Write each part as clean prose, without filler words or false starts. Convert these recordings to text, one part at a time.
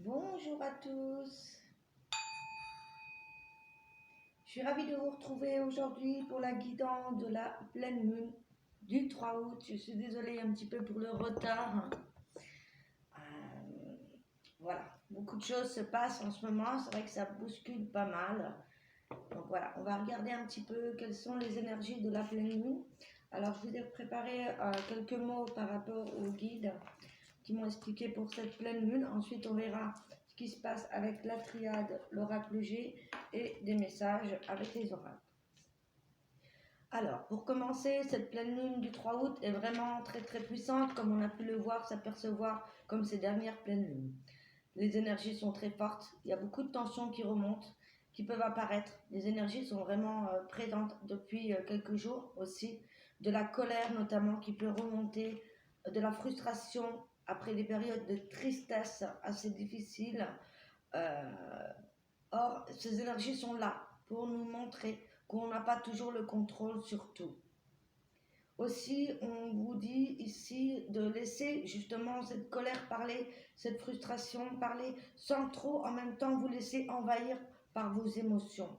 Bonjour à tous, je suis ravie de vous retrouver aujourd'hui pour la guidance de la pleine lune du 3 août. Je suis désolée un petit peu pour le retard. Voilà, beaucoup de choses se passent en ce moment, c'est vrai que ça bouscule pas mal. Donc voilà, on va regarder un petit peu quelles sont les énergies de la pleine lune. Alors je vous ai préparé quelques mots par rapport au guide qui m'ont expliqué pour cette pleine lune. Ensuite, on verra ce qui se passe avec la triade, l'oracle G et des messages avec les oracles. Alors, pour commencer, cette pleine lune du 3 août est vraiment très très puissante, comme on a pu le voir, s'apercevoir comme ces dernières pleines lunes. Les énergies sont très fortes, il y a beaucoup de tensions qui remontent, qui peuvent apparaître. Les énergies sont vraiment présentes depuis quelques jours aussi, de la colère notamment qui peut remonter, de la frustration après des périodes de tristesse assez difficiles. Or, ces énergies sont là pour nous montrer qu'on n'a pas toujours le contrôle sur tout. Aussi, on vous dit ici de laisser justement cette colère parler, cette frustration parler, sans trop en même temps vous laisser envahir par vos émotions.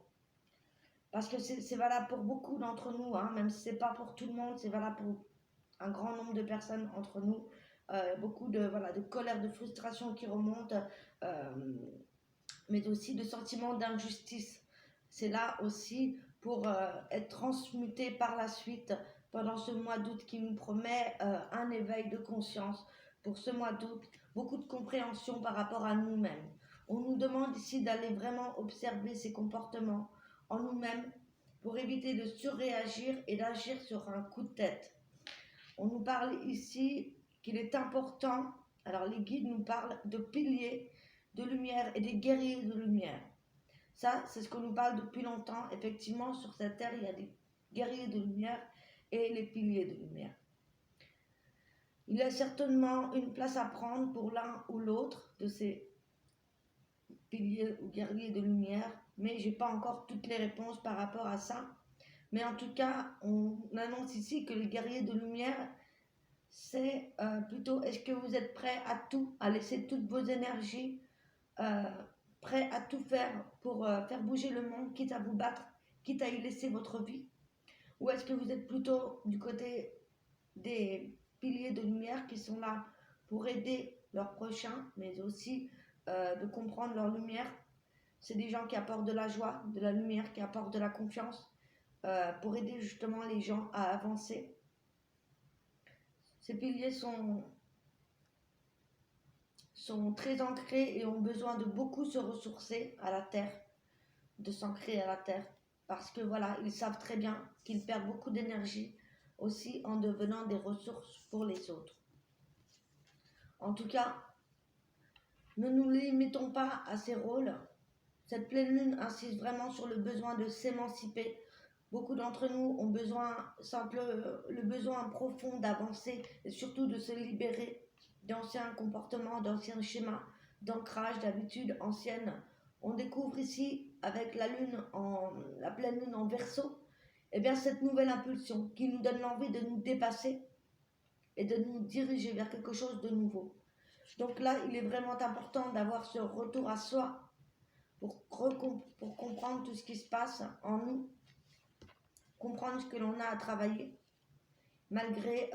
Parce que c'est valable pour beaucoup d'entre nous, hein, même si ce n'est pas pour tout le monde, c'est valable pour un grand nombre de personnes entre nous. Beaucoup de colère, de frustration qui remontent, mais aussi de sentiments d'injustice. C'est là aussi pour être transmuté par la suite pendant ce mois d'août qui nous promet un éveil de conscience. Pour ce mois d'août, beaucoup de compréhension par rapport à nous-mêmes. On nous demande ici d'aller vraiment observer ces comportements en nous-mêmes pour éviter de surréagir et d'agir sur un coup de tête. On nous parle ici qu'il est important, alors les guides nous parlent de piliers de lumière et des guerriers de lumière. Ça, c'est ce qu'on nous parle depuis longtemps. Effectivement, sur cette terre, il y a des guerriers de lumière et les piliers de lumière. Il y a certainement une place à prendre pour l'un ou l'autre de ces piliers ou guerriers de lumière, mais je n'ai pas encore toutes les réponses par rapport à ça. Mais en tout cas, on annonce ici que les guerriers de lumière, c'est plutôt est-ce que vous êtes prêts à tout, à laisser toutes vos énergies, prêts à tout faire pour faire bouger le monde, quitte à vous battre, quitte à y laisser votre vie? Ou est-ce que vous êtes plutôt du côté des piliers de lumière qui sont là pour aider leurs prochains, mais aussi de comprendre leur lumière? C'est des gens qui apportent de la joie, de la lumière, qui apportent de la confiance pour aider justement les gens à avancer. Ces piliers sont très ancrés et ont besoin de beaucoup se ressourcer à la terre, de s'ancrer à la terre, parce que voilà, ils savent très bien qu'ils perdent beaucoup d'énergie aussi en devenant des ressources pour les autres. En tout cas, ne nous limitons pas à ces rôles. Cette pleine lune insiste vraiment sur le besoin de s'émanciper. Beaucoup d'entre nous ont le besoin profond d'avancer et surtout de se libérer d'anciens comportements, d'anciens schémas, d'ancrage, d'habitudes anciennes. On découvre ici, avec la pleine lune en Verseau, cette nouvelle impulsion qui nous donne l'envie de nous dépasser et de nous diriger vers quelque chose de nouveau. Donc là, il est vraiment important d'avoir ce retour à soi pour comprendre tout ce qui se passe en nous, comprendre ce que l'on a à travailler, malgré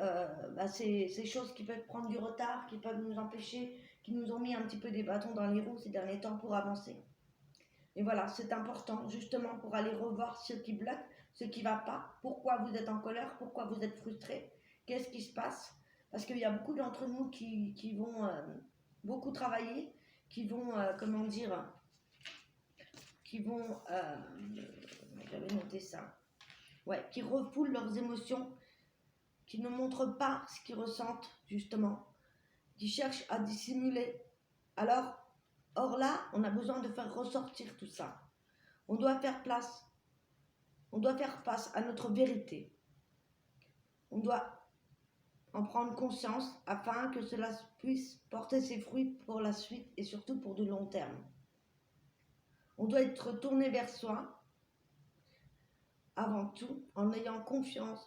ces choses qui peuvent prendre du retard, qui peuvent nous empêcher, qui nous ont mis un petit peu des bâtons dans les roues ces derniers temps pour avancer. Et voilà, c'est important justement pour aller revoir ce qui bloque, ce qui ne va pas, pourquoi vous êtes en colère, pourquoi vous êtes frustré, qu'est-ce qui se passe. Parce qu'il y a beaucoup d'entre nous qui vont beaucoup travailler, qui vont, j'avais noté ça, qui refoulent leurs émotions, qui ne montrent pas ce qu'ils ressentent justement, qui cherchent à dissimuler. Or là, on a besoin de faire ressortir tout ça. On doit faire face à notre vérité. On doit en prendre conscience afin que cela puisse porter ses fruits pour la suite et surtout pour du long terme. On doit être tourné vers soi avant tout en ayant conscience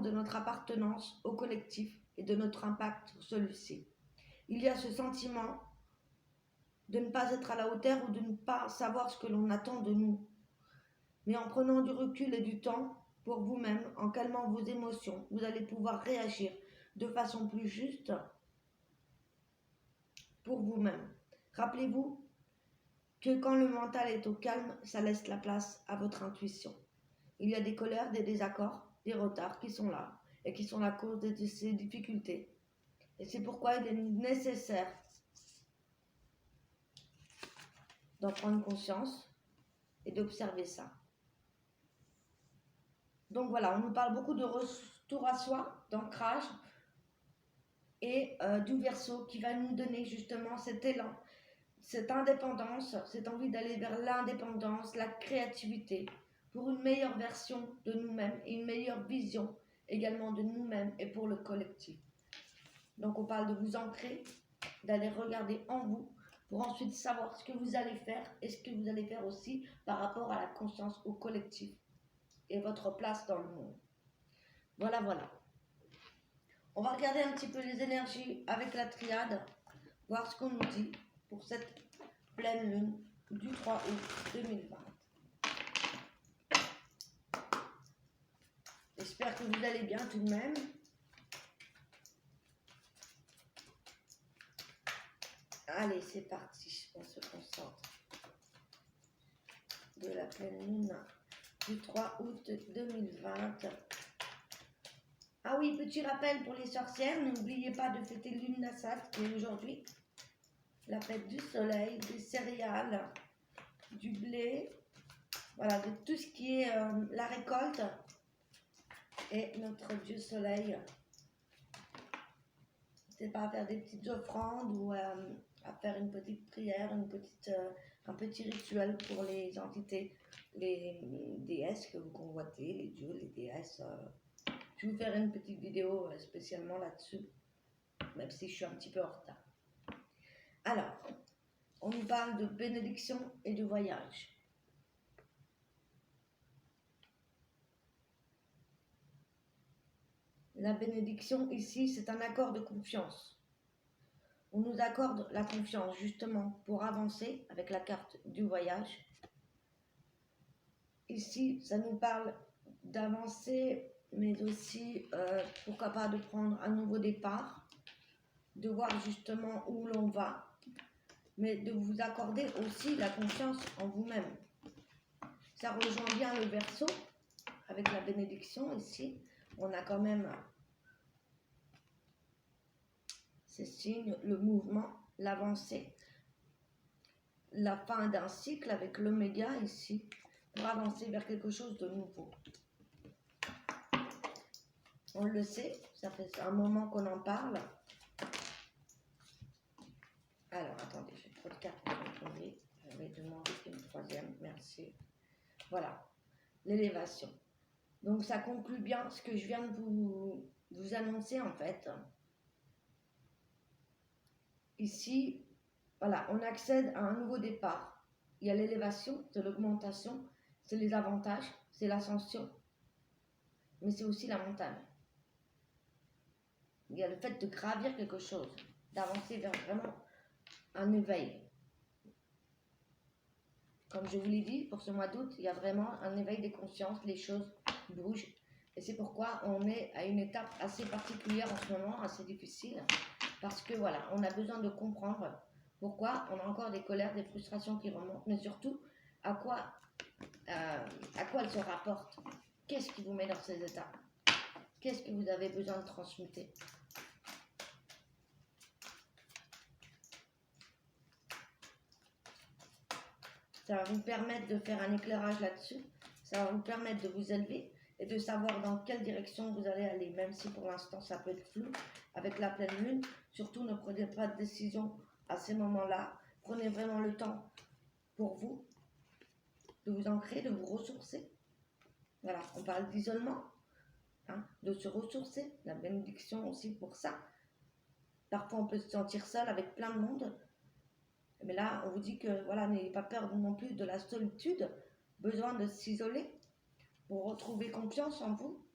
de notre appartenance au collectif et de notre impact sur celui-ci. Il y a ce sentiment de ne pas être à la hauteur ou de ne pas savoir ce que l'on attend de nous. Mais en prenant du recul et du temps pour vous-même, en calmant vos émotions, vous allez pouvoir réagir de façon plus juste pour vous-même. Rappelez-vous que quand le mental est au calme, ça laisse la place à votre intuition. Il y a des colères, des désaccords, des retards qui sont là et qui sont la cause de ces difficultés. Et c'est pourquoi il est nécessaire d'en prendre conscience et d'observer ça. Donc voilà, on nous parle beaucoup de retour à soi, d'ancrage et du Verseau qui va nous donner justement cet élan, cette indépendance, cette envie d'aller vers l'indépendance, la créativité pour une meilleure version de nous-mêmes et une meilleure vision également de nous-mêmes et pour le collectif. Donc on parle de vous ancrer, d'aller regarder en vous pour ensuite savoir ce que vous allez faire et ce que vous allez faire aussi par rapport à la conscience au collectif et votre place dans le monde. Voilà, voilà. On va regarder un petit peu les énergies avec la triade, voir ce qu'on nous dit pour cette pleine lune du 3 août 2020. J'espère que vous allez bien tout de même. Allez, c'est parti, on se concentre. De la pleine lune du 3 août 2020. Ah oui, petit rappel pour les sorcières, n'oubliez pas de fêter Lugnasad qui est aujourd'hui. La fête du soleil, des céréales, du blé, voilà, de tout ce qui est la récolte et notre Dieu soleil. N'hésitez pas à faire des petites offrandes ou à faire une petite prière, un petit rituel pour les entités, les déesses que vous convoitez, les dieux, les déesses. Je vais vous faire une petite vidéo spécialement là-dessus, même si je suis un petit peu en retard. Alors, on nous parle de bénédiction et de voyage. La bénédiction ici, c'est un accord de confiance. On nous accorde la confiance justement pour avancer avec la carte du voyage. Ici, ça nous parle d'avancer, mais aussi, pourquoi pas, de prendre un nouveau départ, de voir justement où l'on va, mais de vous accorder aussi la confiance en vous-même. Ça rejoint bien le Verseau avec la bénédiction ici. On a quand même ces signes, le mouvement, l'avancée, la fin d'un cycle avec l'oméga ici, pour avancer vers quelque chose de nouveau. On le sait, ça fait un moment qu'on en parle. Alors, attendez, j'ai trop de cartes qui sont tombées. Je vais demander une troisième, merci. Voilà, l'élévation. Donc, ça conclut bien ce que je viens de vous annoncer en fait. Ici, voilà, on accède à un nouveau départ. Il y a l'élévation, c'est l'augmentation, c'est les avantages, c'est l'ascension, mais c'est aussi la montagne. Il y a le fait de gravir quelque chose, d'avancer vers vraiment un éveil. Comme je vous l'ai dit, pour ce mois d'août, il y a vraiment un éveil des consciences, les choses bougent. Et c'est pourquoi on est à une étape assez particulière en ce moment, assez difficile. Parce que voilà, on a besoin de comprendre pourquoi on a encore des colères, des frustrations qui remontent, mais surtout à quoi elles se rapportent. Qu'est-ce qui vous met dans ces états? Qu'est-ce que vous avez besoin de transmuter? Ça va vous permettre de faire un éclairage là-dessus. Ça va vous permettre de vous élever et de savoir dans quelle direction vous allez aller, même si pour l'instant ça peut être flou avec la pleine lune. Surtout ne prenez pas de décision à ces moments-là. Prenez vraiment le temps pour vous, de vous ancrer, de vous ressourcer. Voilà, on parle d'isolement, hein, de se ressourcer, la bénédiction aussi pour ça. Parfois on peut se sentir seul avec plein de monde. Mais là, on vous dit que voilà, n'ayez pas peur non plus de la solitude, besoin de s'isoler pour retrouver confiance en vous,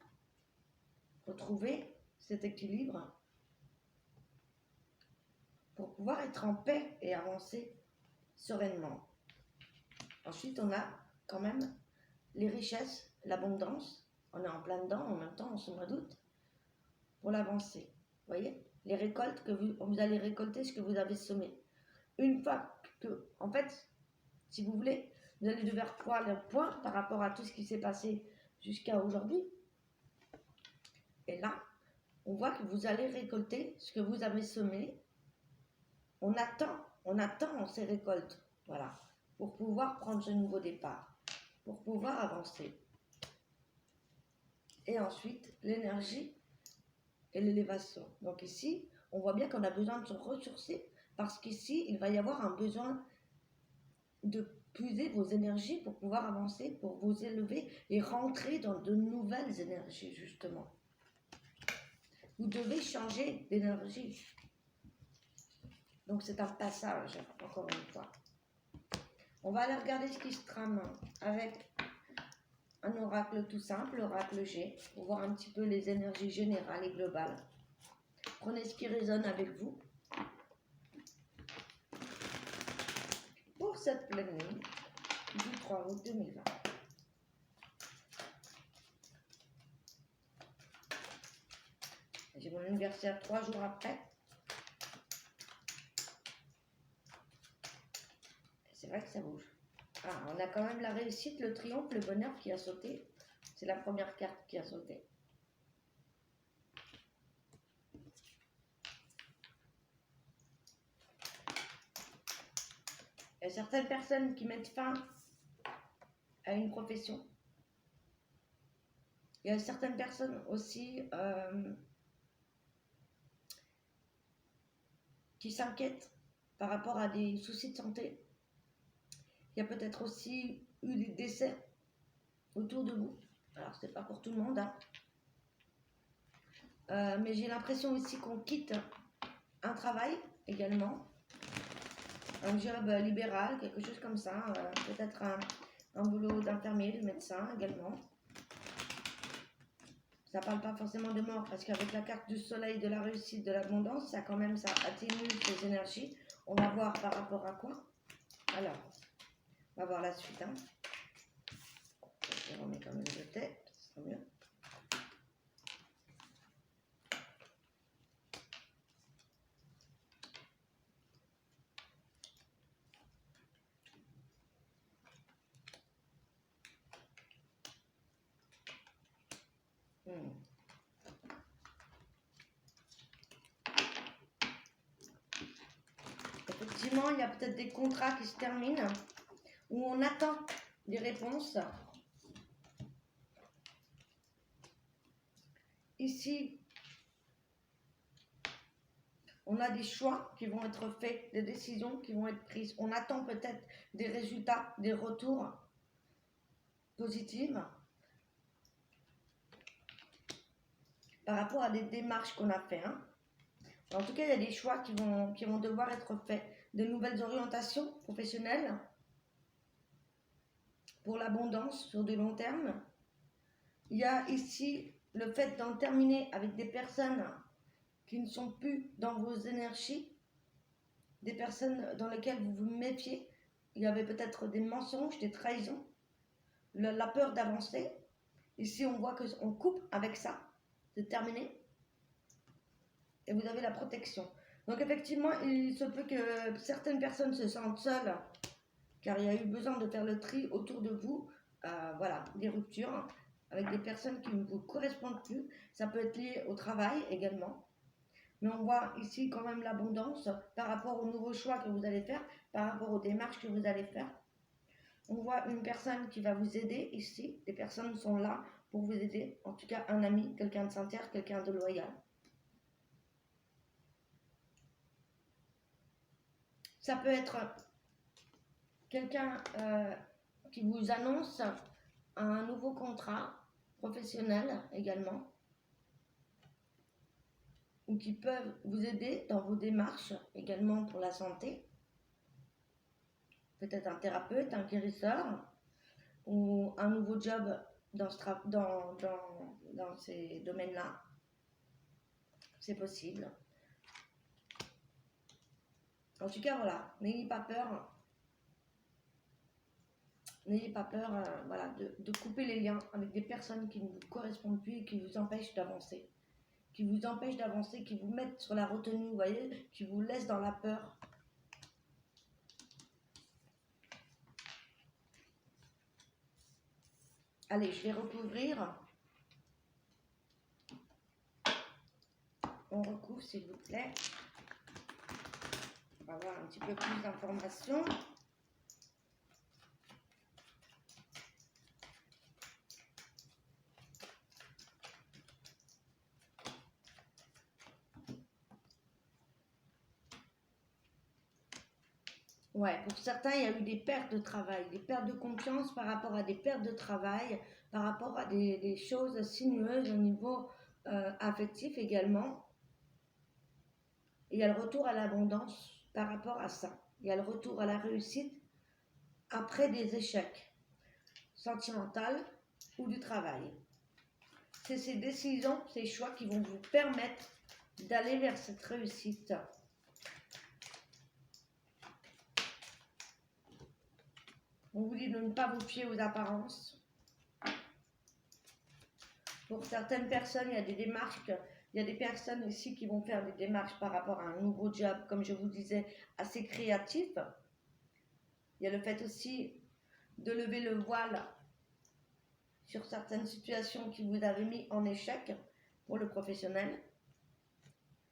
retrouver cet équilibre, pour pouvoir être en paix et avancer sereinement. Ensuite, on a quand même les richesses, l'abondance. On est en plein dedans en même temps en ce mois d'août pour l'avancée. Vous voyez, les récoltes que vous allez récolter ce que vous avez semé. Une fois que, en fait, si vous voulez, vous allez devoir faire le point par rapport à tout ce qui s'est passé jusqu'à aujourd'hui. Et là, on voit que vous allez récolter ce que vous avez semé. On attend ces récoltes, voilà, pour pouvoir prendre ce nouveau départ, pour pouvoir avancer. Et ensuite, l'énergie et l'élévation. Donc ici, on voit bien qu'on a besoin de se ressourcer parce qu'ici, il va y avoir un besoin de puiser vos énergies pour pouvoir avancer, pour vous élever et rentrer dans de nouvelles énergies, justement. Vous devez changer d'énergie. Donc c'est un passage, encore une fois. On va aller regarder ce qui se trame avec un oracle tout simple, l'oracle G, pour voir un petit peu les énergies générales et globales. Prenez ce qui résonne avec vous. Pour cette pleine lune du 3 août 2020. J'ai mon anniversaire 3 jours après. C'est vrai que ça bouge. Ah, on a quand même la réussite, le triomphe, le bonheur qui a sauté. C'est la première carte qui a sauté. Il y a certaines personnes qui mettent fin à une profession. Il y a certaines personnes aussi qui s'inquiètent par rapport à des soucis de santé. Il y a peut-être aussi eu des décès autour de vous. Alors, c'est pas pour tout le monde, hein. Mais j'ai l'impression aussi qu'on quitte un travail également, un job libéral, quelque chose comme ça, peut-être un boulot d'infirmier, de médecin également. Ça parle pas forcément de mort parce qu'avec la carte du soleil, de la réussite, de l'abondance, ça quand même, ça atténue ces énergies. On va voir par rapport à quoi. Alors, on va voir la suite. Hein. Je remets quand même de tête, ce sera mieux. Effectivement, il y a peut-être des contrats qui se terminent où on attend des réponses. Ici, on a des choix qui vont être faits, des décisions qui vont être prises. On attend peut-être des résultats, des retours positifs par rapport à des démarches qu'on a faites. Hein. En tout cas, il y a des choix qui vont devoir être faits, de nouvelles orientations professionnelles pour l'abondance sur de long terme. Il y a ici le fait d'en terminer avec des personnes qui ne sont plus dans vos énergies, des personnes dans lesquelles vous vous méfiez. Il y avait peut-être des mensonges, des trahisons, la peur d'avancer. Ici, on voit qu'on coupe avec ça, c'est terminé. Et vous avez la protection. Donc effectivement, il se peut que certaines personnes se sentent seules, car il y a eu besoin de faire le tri autour de vous. Voilà, des ruptures avec des personnes qui ne vous correspondent plus. Ça peut être lié au travail également. Mais on voit ici quand même l'abondance par rapport aux nouveaux choix que vous allez faire, par rapport aux démarches que vous allez faire. On voit une personne qui va vous aider ici. Des personnes sont là pour vous aider. En tout cas, un ami, quelqu'un de sincère, quelqu'un de loyal. Ça peut être quelqu'un qui vous annonce un nouveau contrat professionnel également, ou qui peuvent vous aider dans vos démarches également pour la santé. Peut-être un thérapeute, un guérisseur, ou un nouveau job dans ces domaines-là. C'est possible. En tout cas, voilà, n'ayez pas peur N'ayez pas peur voilà, de couper les liens avec des personnes qui ne vous correspondent plus et qui vous empêchent d'avancer. Qui vous empêchent d'avancer, qui vous mettent sur la retenue, vous voyez, qui vous laissent dans la peur. Allez, je vais recouvrir. On recouvre, s'il vous plaît. On va avoir un petit peu plus d'informations. Ouais, pour certains, il y a eu des pertes de travail, des pertes de confiance par rapport à des pertes de travail, par rapport à des choses sinueuses au niveau affectif également. Et il y a le retour à l'abondance par rapport à ça. Il y a le retour à la réussite après des échecs sentimentaux ou du travail. C'est ces décisions, ces choix qui vont vous permettre d'aller vers cette réussite. On vous dit de ne pas vous fier aux apparences. Pour certaines personnes, il y a des démarches, il y a des personnes ici qui vont faire des démarches par rapport à un nouveau job, comme je vous disais, assez créatif. Il y a le fait aussi de lever le voile sur certaines situations qui vous avaient mis en échec pour le professionnel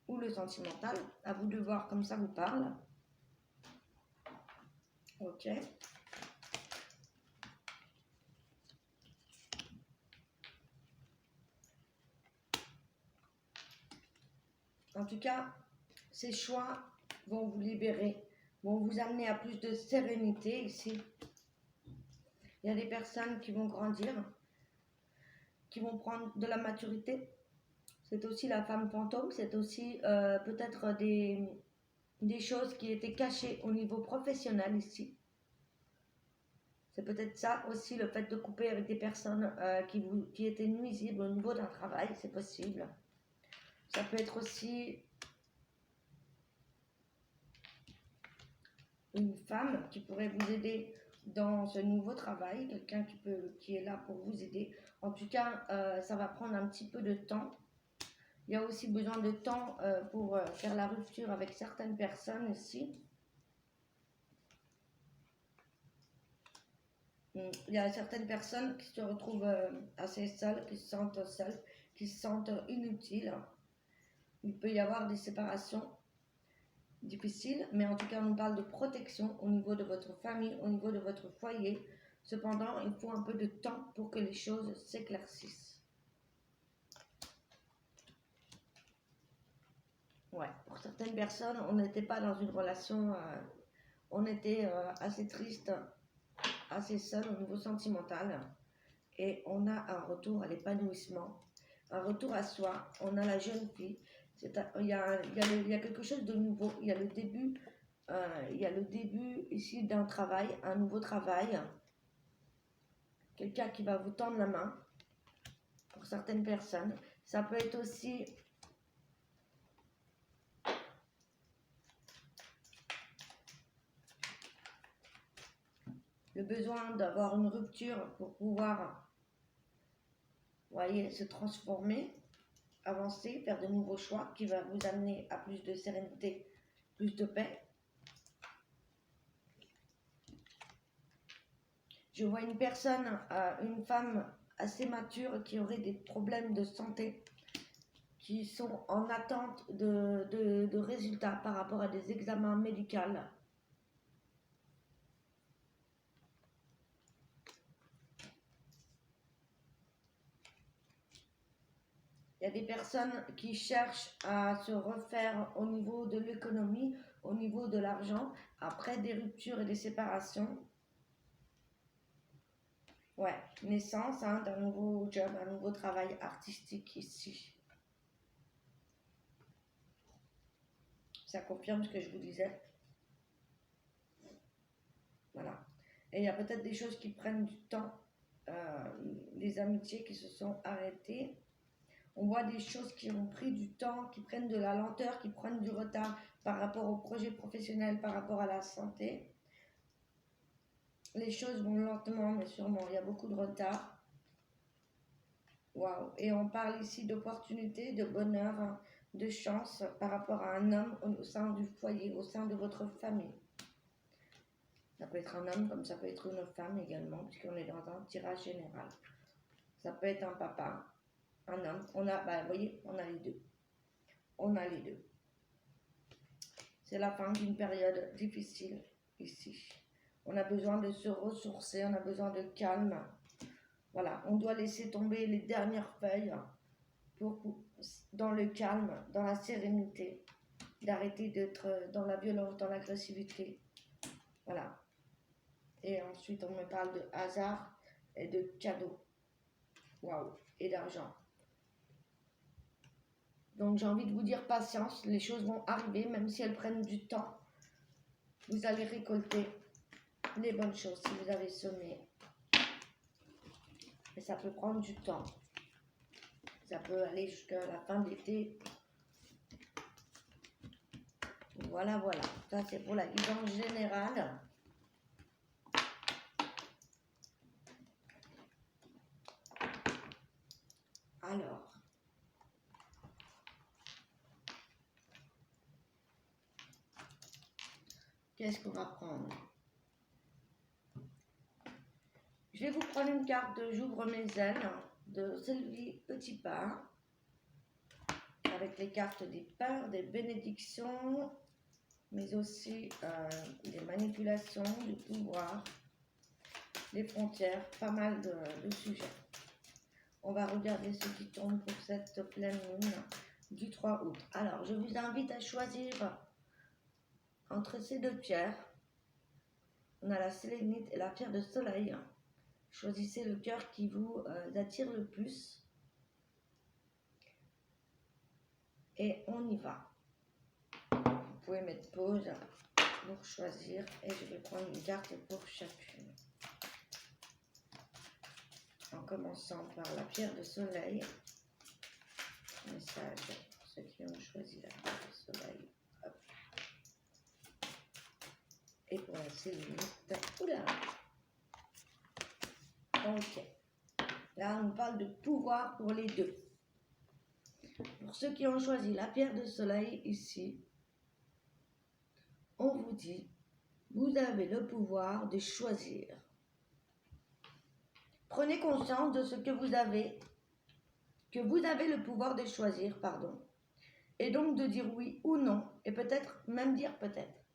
ou le sentimental. À vous de voir comme ça vous parle. Ok. En tout cas, ces choix vont vous libérer, vont vous amener à plus de sérénité ici. Il y a des personnes qui vont grandir, qui vont prendre de la maturité. C'est aussi la femme fantôme, c'est aussi peut-être des choses qui étaient cachées au niveau professionnel ici. C'est peut-être ça aussi, le fait de couper avec des personnes qui étaient nuisibles au niveau d'un travail, c'est possible. Ça peut être aussi une femme qui pourrait vous aider dans ce nouveau travail, quelqu'un qui est là pour vous aider. En tout cas, ça va prendre un petit peu de temps. Il y a aussi besoin de temps pour faire la rupture avec certaines personnes ici. Il y a certaines personnes qui se retrouvent assez seules, qui se sentent seules, qui se sentent inutiles. Il peut y avoir des séparations difficiles, mais en tout cas, on parle de protection au niveau de votre famille, au niveau de votre foyer. Cependant, il faut un peu de temps pour que les choses s'éclaircissent. Ouais, pour certaines personnes, on n'était pas dans une relation, on était assez triste, assez seul au niveau sentimental. Et on a un retour à l'épanouissement, un retour à soi. On a la jeune fille. Il y a quelque chose de nouveau. Il y a le début ici d'un travail, un nouveau travail. Quelqu'un qui va vous tendre la main pour certaines personnes. Ça peut être aussi le besoin d'avoir une rupture pour pouvoir, voyez, se transformer, avancer, faire de nouveaux choix qui va vous amener à plus de sérénité, plus de paix. Je vois une personne, une femme assez mature qui aurait des problèmes de santé, qui sont en attente de résultats par rapport à des examens médicaux. Il y a des personnes qui cherchent à se refaire au niveau de l'économie, au niveau de l'argent, après des ruptures et des séparations. Ouais, naissance d'un nouveau job, un nouveau travail artistique ici. Ça confirme ce que je vous disais. Voilà. Et il y a peut-être des choses qui prennent du temps, des amitiés qui se sont arrêtées. On voit des choses qui ont pris du temps, qui prennent de la lenteur, qui prennent du retard par rapport au projet professionnel, par rapport à la santé. les choses vont lentement, mais sûrement. Il y a beaucoup de retard. Waouh. Et on parle ici d'opportunité, de bonheur, hein, de chance par rapport à un homme au sein du foyer, au sein de votre famille. Ça peut être un homme comme ça peut être une femme également, puisqu'on est dans un tirage général. Ça peut être un papa, un homme. On a, bah, vous voyez, on a les deux. On a les deux. C'est la fin d'une période difficile ici. On a besoin de se ressourcer, on a besoin de calme. Voilà, on doit laisser tomber les dernières feuilles dans le calme, dans la sérénité, d'arrêter d'être dans la violence, dans l'agressivité. Voilà. Et ensuite, on me parle de hasard et de cadeaux. Waouh, et d'argent. Donc, j'ai envie de vous dire patience, les choses vont arriver, même si elles prennent du temps. Vous allez récolter les bonnes choses si vous avez semé. Et ça peut prendre du temps. Ça peut aller jusqu'à la fin de l'été. Voilà, voilà. Ça, c'est pour la guidance générale. Alors, qu'est-ce qu'on va prendre? Je vais vous prendre une carte de J'ouvre mes ailes de Sylvie Petitpas avec les cartes des peurs, des bénédictions, mais aussi des manipulations, du pouvoir, des frontières, pas mal de sujets. On va regarder ce qui tombe pour cette pleine lune du 3 août. Alors, je vous invite à choisir entre ces deux pierres. On a la sélénite et la pierre de soleil. Choisissez le cœur qui vous attire le plus. Et on y va. Vous pouvez mettre pause pour choisir. Et je vais prendre une carte pour chacune. En commençant par la pierre de soleil. Message pour ceux qui ont choisi la pierre de soleil. Hop. Et pour la sélénite. Oula! Ok. Là, on parle de pouvoir pour les deux. Pour ceux qui ont choisi la pierre de soleil ici, on vous dit, vous avez le pouvoir de choisir. Prenez conscience de ce que vous avez le pouvoir de choisir, pardon, et donc de dire oui ou non, et peut-être même dire peut-être.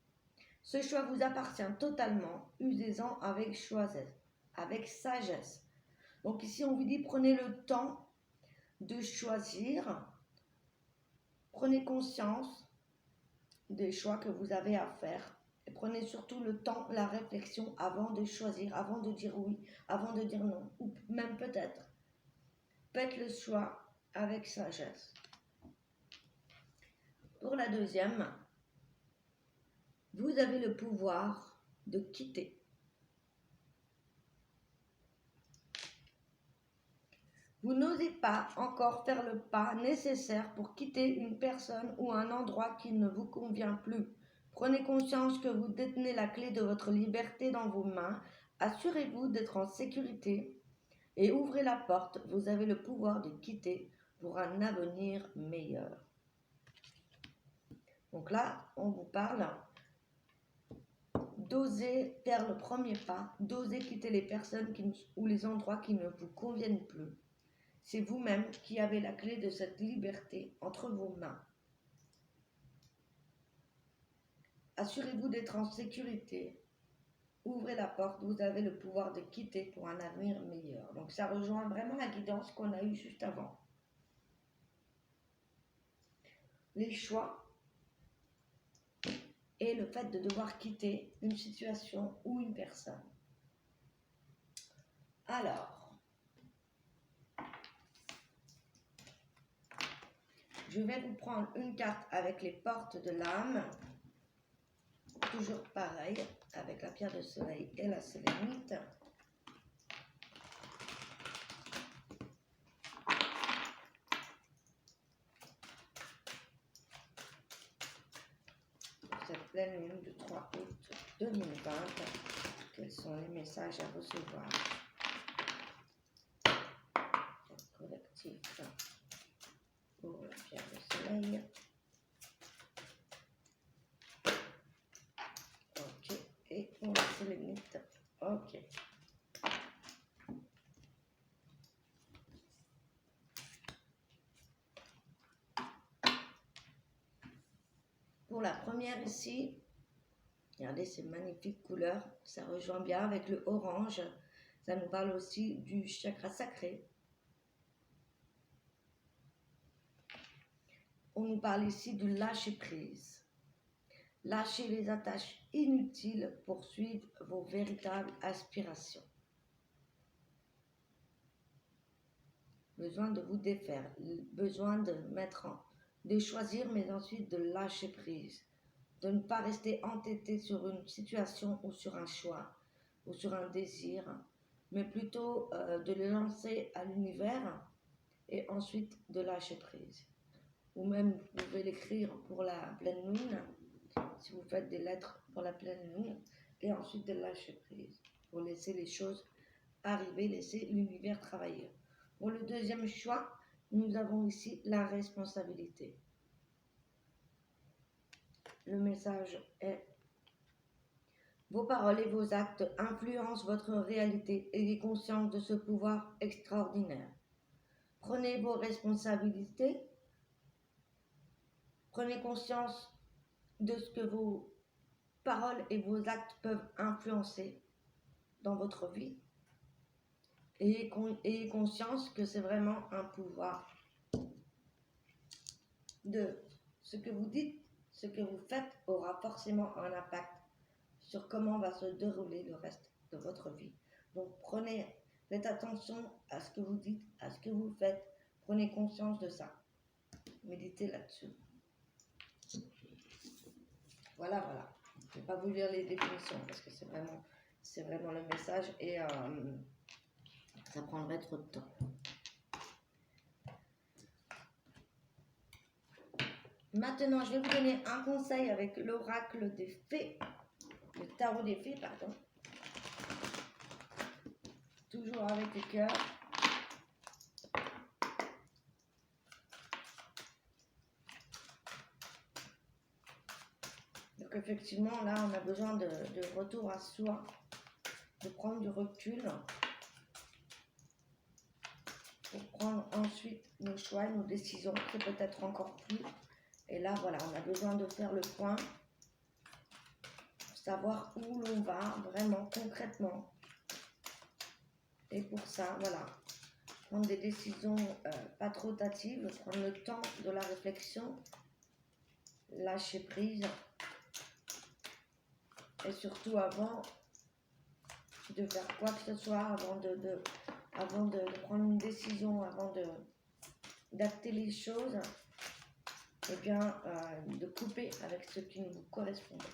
Ce choix vous appartient totalement, usez-en avec sagesse. Donc ici, on vous dit, prenez le temps de choisir, prenez conscience des choix que vous avez à faire. Et prenez surtout le temps, la réflexion avant de choisir, avant de dire oui, avant de dire non, ou même peut-être. Faites le choix avec sagesse. Pour la deuxième, vous avez le pouvoir de quitter. Vous n'osez pas encore faire le pas nécessaire pour quitter une personne ou un endroit qui ne vous convient plus. Prenez conscience que vous détenez la clé de votre liberté dans vos mains. Assurez-vous d'être en sécurité et ouvrez la porte. Vous avez le pouvoir de quitter pour un avenir meilleur. Donc là, on vous parle d'oser faire le premier pas, d'oser quitter les personnes ou les endroits qui ne vous conviennent plus. C'est vous-même qui avez la clé de cette liberté entre vos mains. Assurez-vous d'être en sécurité. Ouvrez la porte, vous avez le pouvoir de quitter pour un avenir meilleur. Donc ça rejoint vraiment la guidance qu'on a eue juste avant. Les choix et le fait de devoir quitter une situation ou une personne. Alors, je vais vous prendre une carte avec les portes de l'âme. Toujours pareil, avec la pierre de soleil et la sélénite. Pour cette pleine lune du 3 août 2020, quelles sont les messages à recevoir. Collectif pour la pierre de soleil. Ok, et on va se les mythes. Ok. Pour la première ici, regardez ces magnifiques couleurs, ça rejoint bien avec le orange. Ça nous parle aussi du chakra sacré. On nous parle ici du lâcher prise. Lâchez les attaches inutiles pour suivre vos véritables aspirations. Besoin de vous défaire, besoin de choisir, mais ensuite de lâcher prise. De ne pas rester entêté sur une situation ou sur un choix ou sur un désir, mais plutôt de le lancer à l'univers et ensuite de lâcher prise. Ou même vous pouvez l'écrire pour la pleine lune, si vous faites des lettres pour la pleine lune, et ensuite de lâcher prise, pour laisser les choses arriver, laisser l'univers travailler. Pour le deuxième choix, nous avons ici la responsabilité. Le message est: vos paroles et vos actes influencent votre réalité et ayez conscience de ce pouvoir extraordinaire. Prenez vos responsabilités, prenez conscience de ce que vos paroles et vos actes peuvent influencer dans votre vie. Et ayez conscience que c'est vraiment un pouvoir de ce que vous dites, ce que vous faites aura forcément un impact sur comment va se dérouler le reste de votre vie. Donc faites attention à ce que vous dites, à ce que vous faites, prenez conscience de ça. Méditez là-dessus. Voilà. Je ne vais pas vous lire les définitions parce que c'est vraiment le message et ça prendrait trop de temps. Maintenant, je vais vous donner un conseil avec l'oracle des fées, le tarot des fées, pardon. Toujours avec le cœur. Donc effectivement, là, on a besoin de retour à soi, de prendre du recul pour prendre ensuite nos choix et nos décisions, c'est peut-être encore plus. Et là, voilà, on a besoin de faire le point, savoir où l'on va vraiment concrètement. Et pour ça, voilà, prendre des décisions pas trop hâtives, prendre le temps de la réflexion, lâcher prise. Et surtout avant de faire quoi que ce soit, avant de prendre une décision, avant d'acter les choses, eh bien, de couper avec ce qui ne vous correspond pas.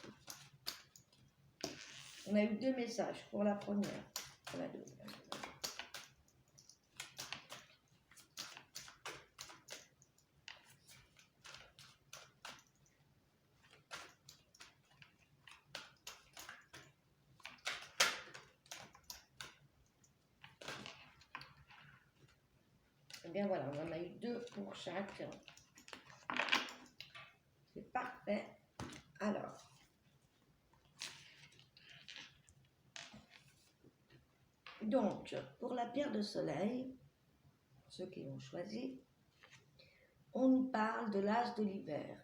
On a eu 2 messages pour la première. Pour la deuxième. Eh bien voilà, on en a eu 2 pour chaque. C'est parfait. Alors, donc, pour la pierre de soleil, ceux qui l'ont choisi, on nous parle de l'âge de l'hiver.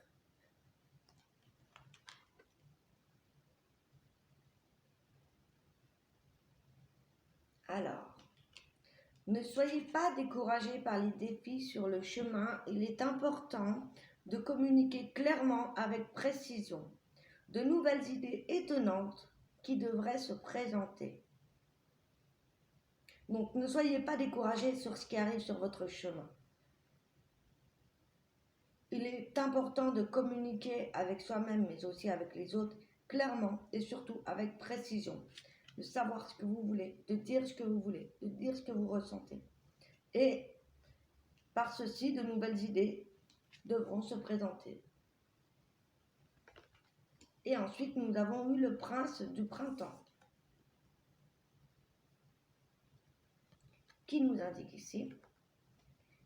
Alors, ne soyez pas découragés par les défis sur le chemin. Il est important de communiquer clairement avec précision. De nouvelles idées étonnantes qui devraient se présenter. Donc, ne soyez pas découragés sur ce qui arrive sur votre chemin. Il est important de communiquer avec soi-même, mais aussi avec les autres, clairement et surtout avec précision. De savoir ce que vous voulez, de dire ce que vous voulez, de dire ce que vous ressentez. Et par ceci, de nouvelles idées devront se présenter. Et ensuite, nous avons eu le prince du printemps. qui nous indique ici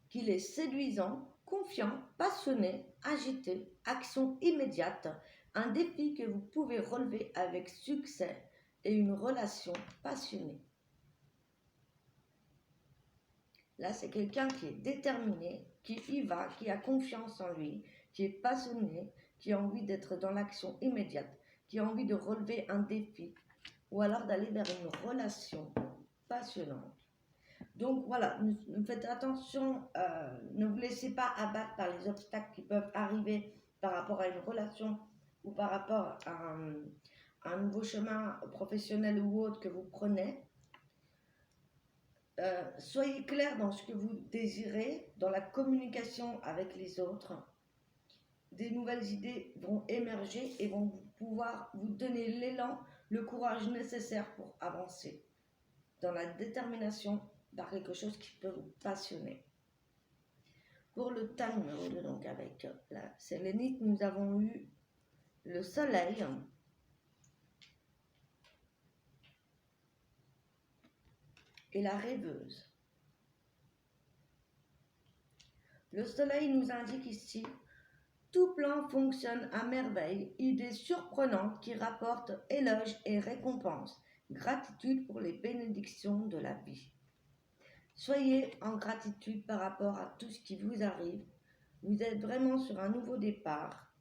qu'il est séduisant, confiant, passionné, agité, action immédiate, un défi que vous pouvez relever avec succès et une relation passionnée. Là, c'est quelqu'un qui est déterminé, qui y va, qui a confiance en lui, qui est passionné, qui a envie d'être dans l'action immédiate, qui a envie de relever un défi ou alors d'aller vers une relation passionnante. Donc voilà, faites attention, ne vous laissez pas abattre par les obstacles qui peuvent arriver par rapport à une relation ou par rapport à un nouveau chemin professionnel ou autre que vous prenez. Soyez clair dans ce que vous désirez, dans la communication avec les autres. Des nouvelles idées vont émerger et vont pouvoir vous donner l'élan, le courage nécessaire pour avancer dans la détermination vers quelque chose qui peut vous passionner. Pour le tas numéro 2, donc avec la sélénite, nous avons eu le soleil, et la rêveuse. Le soleil nous indique ici: tout plan fonctionne à merveille, idées surprenantes qui rapportent éloges et récompenses, gratitude pour les bénédictions de la vie. Soyez en gratitude par rapport à tout ce qui vous arrive. Vous êtes vraiment sur un nouveau départ.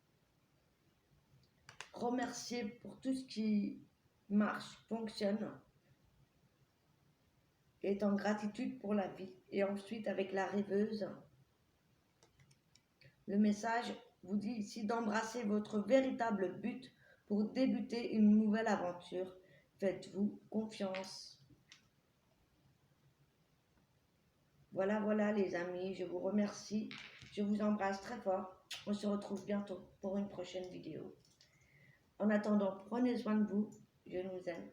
Remerciez pour tout ce qui marche, fonctionne. Et en gratitude pour la vie. Et ensuite, avec la rêveuse, le message vous dit ici d'embrasser votre véritable but pour débuter une nouvelle aventure. Faites-vous confiance. Voilà les amis, je vous remercie. Je vous embrasse très fort. On se retrouve bientôt pour une prochaine vidéo. En attendant, prenez soin de vous. Je vous aime.